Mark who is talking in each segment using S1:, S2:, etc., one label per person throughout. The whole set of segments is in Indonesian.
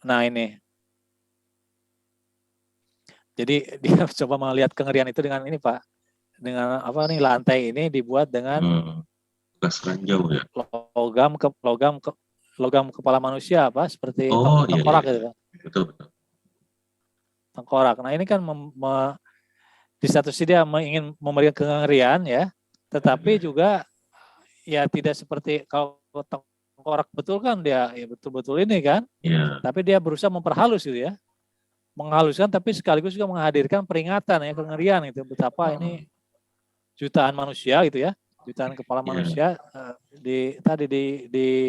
S1: Nah ini. Jadi dia coba melihat kengerian itu dengan ini Pak, dengan apa nih lantai ini dibuat dengan
S2: bekas ranjau ya.
S1: Logam kepala manusia Pak, seperti
S2: Oh iya,
S1: tengkorak
S2: iya.
S1: gitu Pak.
S2: Betul.
S1: Tengkorak. Nah ini kan di satu sisi dia ingin memberikan kengerian ya, tetapi juga ya tidak seperti kalau tengkorak betul kan dia ya betul-betul ini kan.
S2: Yeah.
S1: Tapi dia berusaha memperhalus gitu ya. Menghaluskan tapi sekaligus juga menghadirkan peringatan ya, kengerian itu betapa ini jutaan manusia gitu ya, jutaan kepala manusia di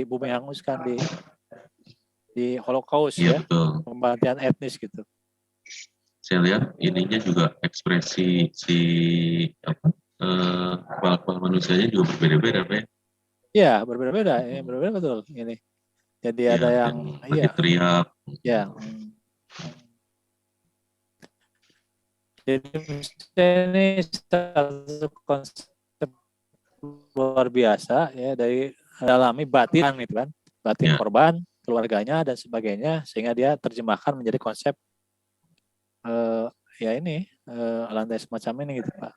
S1: bumi hanguskan di Holocaust ya,
S2: betul.
S1: pembantaian etnis gitu.
S2: Saya lihat ininya juga ekspresi si kepala manusianya juga berbeda-beda Pak.
S1: Ya berbeda-beda, berbeda betul ini. Jadi ada yang
S2: teriak.
S1: Ya. Jadi ini satu konsep luar biasa ya dari dalami batin gitu kan, batin korban, keluarganya dan sebagainya, sehingga dia terjemahkan menjadi konsep lantai semacam ini gitu Pak.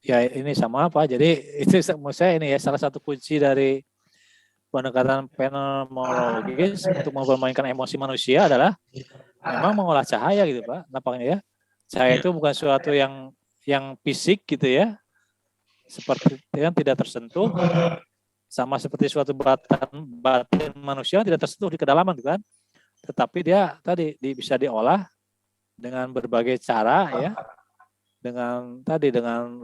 S1: Ya ini sama apa? Jadi itu menurut saya ini ya salah satu kunci dari pendekatan fenomenologis untuk mempermainkan emosi manusia adalah memang mengolah cahaya gitu Pak. Nampaknya ya. Cahaya itu bukan sesuatu yang fisik gitu ya. Seperti yang tidak tersentuh, sama seperti suatu batin manusia tidak tersentuh di kedalaman kan. Tetapi dia tadi bisa diolah dengan berbagai cara ya. Dengan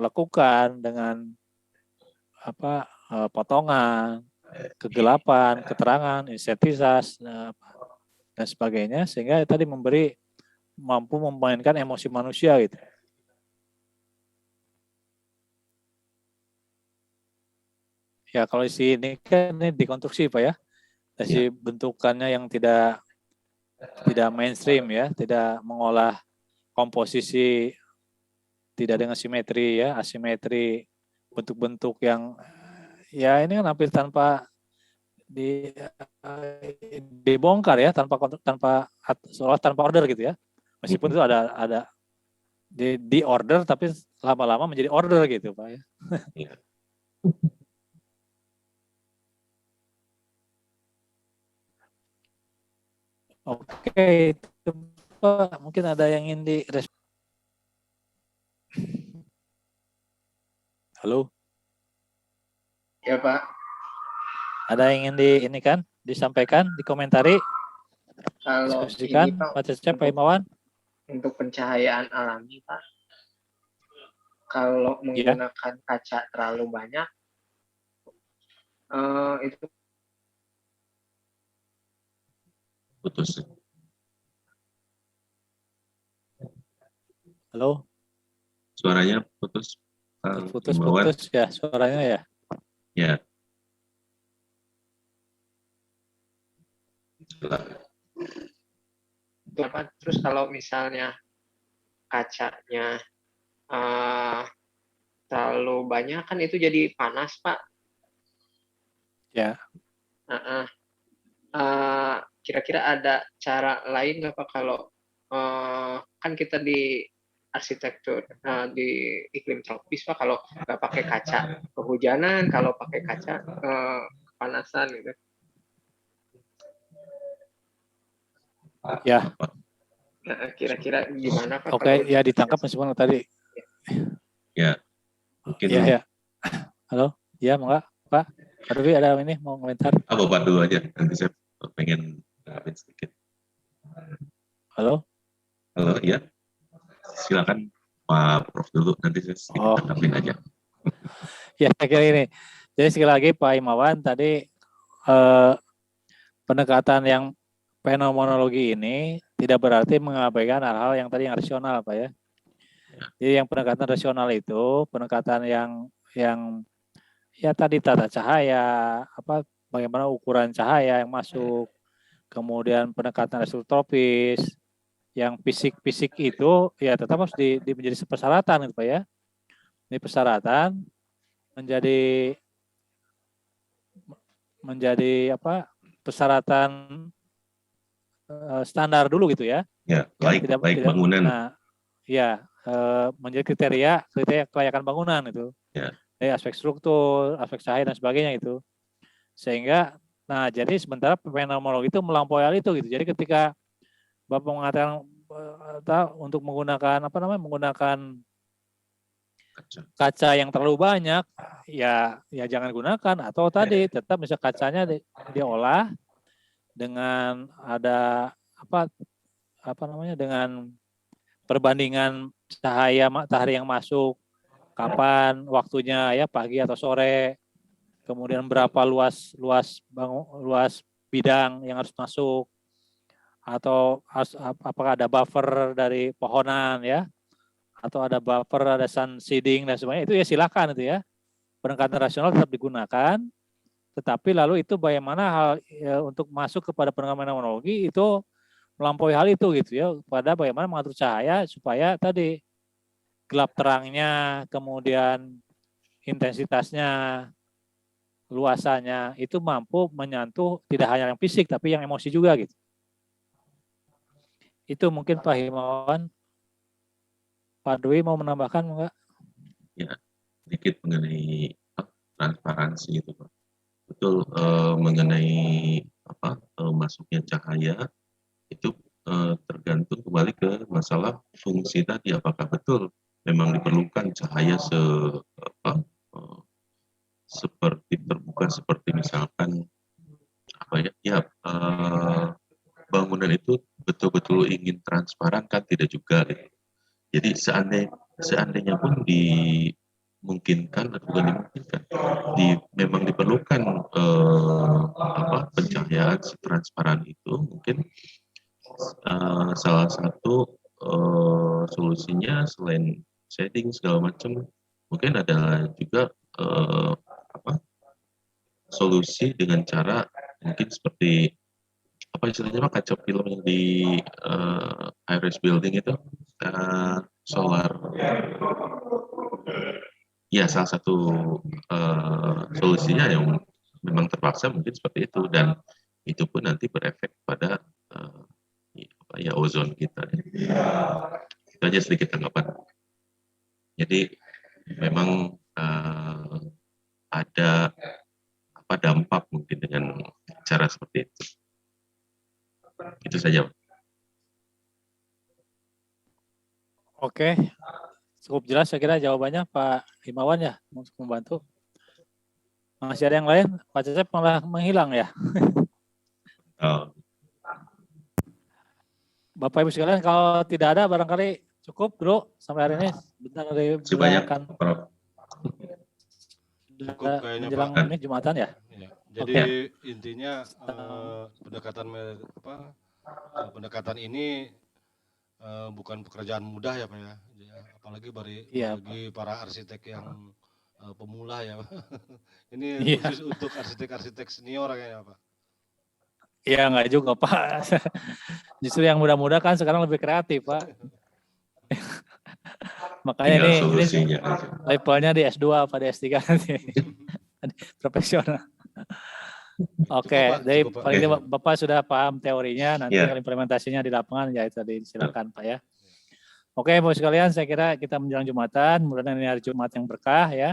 S1: lekukan, dengan potongan, kegelapan, keterangan, sintesis dan sebagainya, sehingga tadi mampu memainkan emosi manusia gitu. Ya kalau di sini kan ini dikonstruksi Pak ya, dari bentukannya yang tidak mainstream ya, tidak mengolah komposisi, tidak dengan simetri ya, asimetri, bentuk-bentuk yang ya ini kan hampir tanpa dibongkar ya, tanpa order gitu ya. Meskipun itu ada di order tapi lama-lama menjadi order gitu Pak ya. Oke, itu Pak, mungkin ada yang ingin direspon. Halo.
S3: Ya Pak.
S1: Ada yang ingin disampaikan, dikomentari,
S3: kalau
S1: diskusikan, Pak Cecep, Pak Imawan.
S3: Untuk pencahayaan alami Pak, kalau menggunakan kaca terlalu banyak, itu
S2: putus.
S1: Halo.
S2: Suaranya putus.
S1: Putus ya suaranya ya.
S2: Ya.
S3: Terus kalau misalnya kacanya terlalu banyak kan itu jadi panas Pak.
S1: Ya.
S3: Kira-kira ada cara lain nggak Pak kalau kan kita di arsitektur di iklim tropis Pak, kalau nggak pakai kaca kehujanan, kalau pakai kaca kepanasan gitu.
S1: Ya.
S3: Kira-kira gimana Pak?
S1: Oke, ya ditangkap meskipun tadi.
S2: Ya. Mungkin.
S1: Ya. Halo. Ya, enggak, Pak. Pak Rufi ada ini mau komentar?
S2: Bapak dulu aja, nanti saya pengen nangkapin sedikit.
S1: Halo.
S2: Halo, ya. Silakan Pak Prof dulu, nanti saya sedikit nangkapin aja.
S1: Ya, saya kira ini. Jadi sekali lagi Pak Imawan tadi pendekatan yang fenomenologi ini tidak berarti mengabaikan hal-hal yang tadi yang rasional Pak ya. Jadi yang pendekatan rasional itu pendekatan yang ya tadi tata cahaya, bagaimana ukuran cahaya yang masuk, kemudian pendekatan resotropis, yang fisik itu ya tetap harus menjadi persyaratan gitu Pak ya. Ini persyaratan menjadi apa? Persyaratan standar dulu gitu ya.
S2: Ya, laik bangunan.
S1: Nah, ya menjadi kriteria kelayakan bangunan itu.
S2: Ya.
S1: Dari aspek struktur, aspek cahaya dan sebagainya itu. Sehingga, nah jadi sementara fenomenologi itu melampaui hal itu gitu. Jadi ketika Bapak mengatakan untuk menggunakan apa namanya, menggunakan kaca yang terlalu banyak, ya jangan gunakan. Atau tadi tetap bisa kacanya diolah dengan ada apa namanya, dengan perbandingan cahaya matahari yang masuk, kapan waktunya ya, pagi atau sore, kemudian berapa luas bidang yang harus masuk, atau apakah ada buffer dari pohonan ya, atau ada buffer, ada sun shading dan sebagainya, itu ya silakan itu ya. Pendekatan rasional tetap digunakan, tetapi lalu itu bagaimana hal ya, untuk masuk kepada pendekatan fenomenologi itu melampaui hal itu gitu ya, pada bagaimana mengatur cahaya supaya tadi gelap terangnya, kemudian intensitasnya, luasannya itu mampu menyentuh tidak hanya yang fisik tapi yang emosi juga gitu. Itu mungkin Pak Himawan. Pak Dwi mau menambahkan enggak?
S2: Ya, sedikit mengenai transparansi itu Pak. Betul, mengenai masuknya cahaya itu tergantung kembali ke masalah fungsi tadi, apakah betul memang diperlukan cahaya seperti terbuka, seperti misalkan bangunan itu betul-betul ingin transparan kan tidak juga gitu. Jadi seandainya pun dimungkinkan atau bukan dimungkinkan, memang diperlukan pencahayaan transparan itu, mungkin salah satu solusinya selain shading segala macam, mungkin ada juga solusi dengan cara mungkin seperti apa istilahnya Pak, kaca film yang di iris building itu, solar. Ya, salah satu solusinya yang memang terpaksa mungkin seperti itu, dan itu pun nanti berefek pada ozon kita. Itu aja sedikit tanggapan. Jadi memang ada dampak mungkin dengan cara seperti itu. Itu saja.
S1: Oke, cukup jelas saya kira jawabannya Pak Himawan ya, untuk membantu. Masih ada yang lain? Pak Cecep malah menghilang ya. Bapak Ibu sekalian, kalau tidak ada barangkali cukup dulu sampai hari ini. Bentar dari
S2: banyak.
S4: Cukup kayaknya
S1: menjelang
S4: Pak.
S1: ini Jumatan ya.
S4: Jadi intinya pendekatan ini bukan pekerjaan mudah ya Pak ya. Apalagi bagi para arsitek yang pemula ya. Ini khusus untuk arsitek-arsitek senior kayaknya Pak.
S1: Iya, enggak juga Pak. Justru yang muda-muda kan sekarang lebih kreatif Pak. Makanya ini levelnya di S2 apa di S3 nanti. Profesional. Oke, jadi paling tidak Bapak sudah paham teorinya, nanti implementasinya di lapangan ya tadi silakan Pak ya. Oke, Bapak sekalian, saya kira kita menjelang Jumatan, mudah-mudahan ini hari Jumat yang berkah ya.